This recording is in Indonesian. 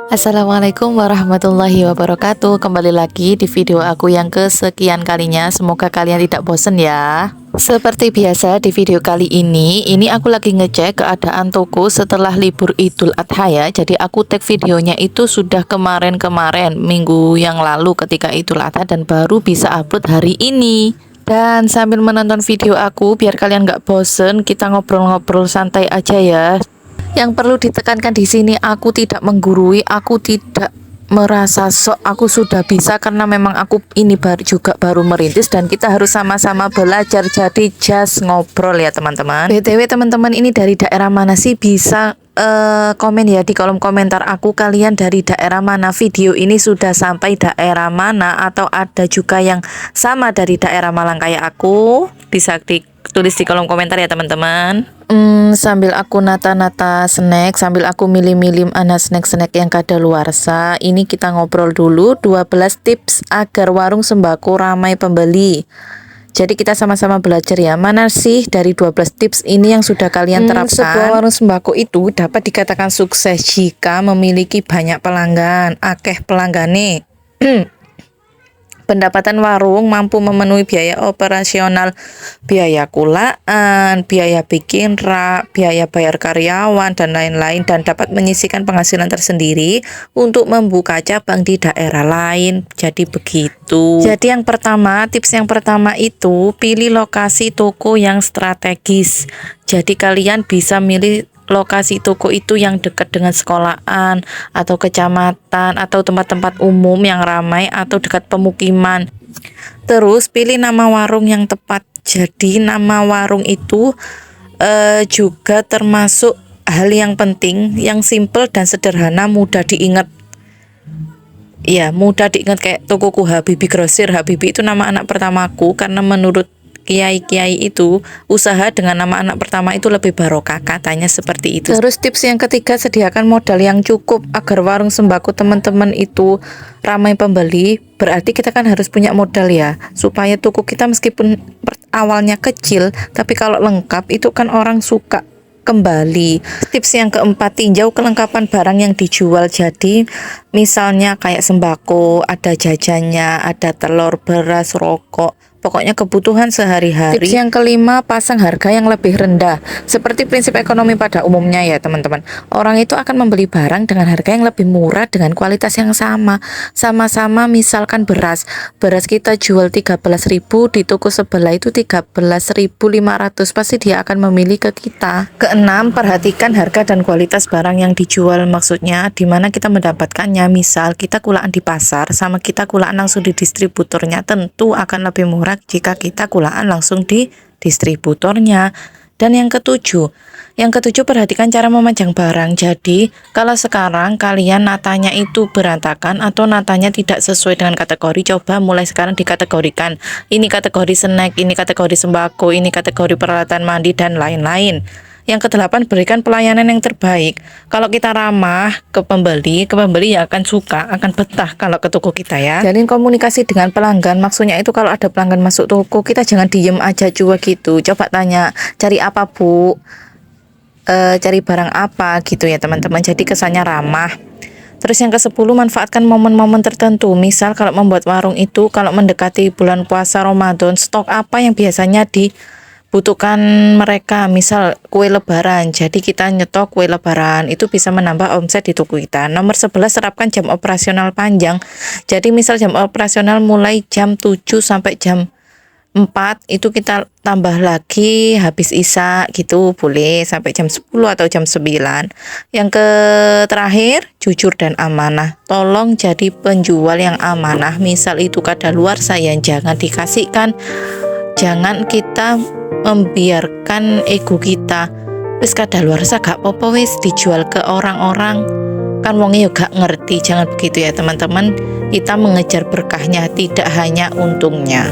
Assalamualaikum warahmatullahi wabarakatuh. Kembali lagi di video aku yang kesekian kalinya. Semoga kalian tidak bosen ya. Seperti biasa di video kali ini aku lagi ngecek keadaan toko setelah libur Idul Adha ya. Jadi aku tag videonya itu sudah kemarin minggu yang lalu ketika Idul Adha, dan baru bisa upload hari ini. Dan sambil menonton video aku biar kalian nggak bosen, kita ngobrol-ngobrol santai aja ya. Yang perlu ditekankan di sini, aku tidak menggurui, aku tidak merasa sok aku sudah bisa, karena memang aku ini baru merintis dan kita harus sama-sama belajar. Jadi just ngobrol ya teman-teman. BTW teman-teman, ini dari daerah mana sih? Bisa komen ya di kolom komentar aku, kalian dari daerah mana, video ini sudah sampai daerah mana, atau ada juga yang sama dari daerah Malang kayak aku. Bisa ditulis di kolom komentar ya teman-teman. Sambil aku nata-nata snack, sambil aku milih-milih ana snack-snack yang kadaluarsa, ini kita ngobrol dulu 12 tips agar warung sembako ramai pembeli. Jadi kita sama-sama belajar ya, mana sih dari 12 tips ini yang sudah kalian terapkan. Sebuah warung sembako itu dapat dikatakan sukses jika memiliki banyak pelanggan, akeh pelanggane. Pendapatan warung mampu memenuhi biaya operasional, biaya kulaan, biaya bikin rak, biaya bayar karyawan, dan lain-lain, dan dapat menyisihkan penghasilan tersendiri untuk membuka cabang di daerah lain. Jadi begitu. Jadi yang pertama, tips yang pertama itu pilih lokasi toko yang strategis. Jadi kalian bisa milih lokasi toko itu yang dekat dengan sekolahan atau kecamatan atau tempat-tempat umum yang ramai atau dekat pemukiman. Terus pilih nama warung yang tepat. Jadi nama warung itu juga termasuk hal yang penting, yang simple dan sederhana, mudah diingat. Ya, mudah diingat, kayak tokoku Habibi Grosir. Habibi itu nama anak pertamaku, karena menurut kiai-kiai itu usaha dengan nama anak pertama itu lebih barokah, katanya seperti itu. Terus tips yang ketiga, sediakan modal yang cukup agar warung sembako teman-teman itu ramai pembeli. Berarti kita kan harus punya modal ya, supaya toko kita meskipun awalnya kecil, tapi kalau lengkap itu kan orang suka kembali. Tips yang keempat, tinjau kelengkapan barang yang dijual. Jadi misalnya kayak sembako, ada jajannya, ada telur, beras, rokok, pokoknya kebutuhan sehari-hari. Tips yang kelima, pasang harga yang lebih rendah. Seperti prinsip ekonomi pada umumnya ya teman-teman, orang itu akan membeli barang dengan harga yang lebih murah dengan kualitas yang sama. Sama-sama misalkan beras kita jual 13.000, di toko sebelah itu 13.500, pasti dia akan memilih ke kita. Keenam, perhatikan harga dan kualitas barang yang dijual. Maksudnya di mana kita mendapatkannya. Misal kita kulaan di pasar sama kita kulaan langsung di distributornya, tentu akan lebih murah jika kita kulaan langsung di distributornya. Dan yang ketujuh, perhatikan cara memajang barang. Jadi kalau sekarang kalian natanya itu berantakan atau natanya tidak sesuai dengan kategori, coba mulai sekarang dikategorikan. Ini kategori snack, ini kategori sembako, ini kategori peralatan mandi, dan lain-lain. Yang kedelapan, berikan pelayanan yang terbaik. Kalau kita ramah ke pembeli ya akan suka, akan betah kalau ke toko kita ya. Jalin komunikasi dengan pelanggan. Maksudnya itu kalau ada pelanggan masuk toko, kita jangan diem aja cuek gitu. Coba tanya, cari apa bu? Cari barang apa gitu ya teman-teman. Jadi kesannya ramah. Terus yang ke-10, manfaatkan momen-momen tertentu. Misal kalau membuat warung itu, kalau mendekati bulan puasa Ramadan, stok apa yang biasanya dibutuhkan mereka, misal kue lebaran, jadi kita nyetok kue lebaran, itu bisa menambah omset di toko kita. Nomor 11, terapkan jam operasional panjang. Jadi misal jam operasional mulai jam 7 sampai jam 4, itu kita tambah lagi habis isya gitu, boleh sampai jam 10 atau jam 9. Yang terakhir, jujur dan amanah. Tolong jadi penjual yang amanah. Misal itu kadaluarsa, yang jangan dikasihkan. Jangan kita membiarkan ego kita, wis kadaluarsa gak apa-apa, wis dijual ke orang-orang, kan wongnya juga ngerti. Jangan begitu ya teman-teman, kita mengejar berkahnya, tidak hanya untungnya.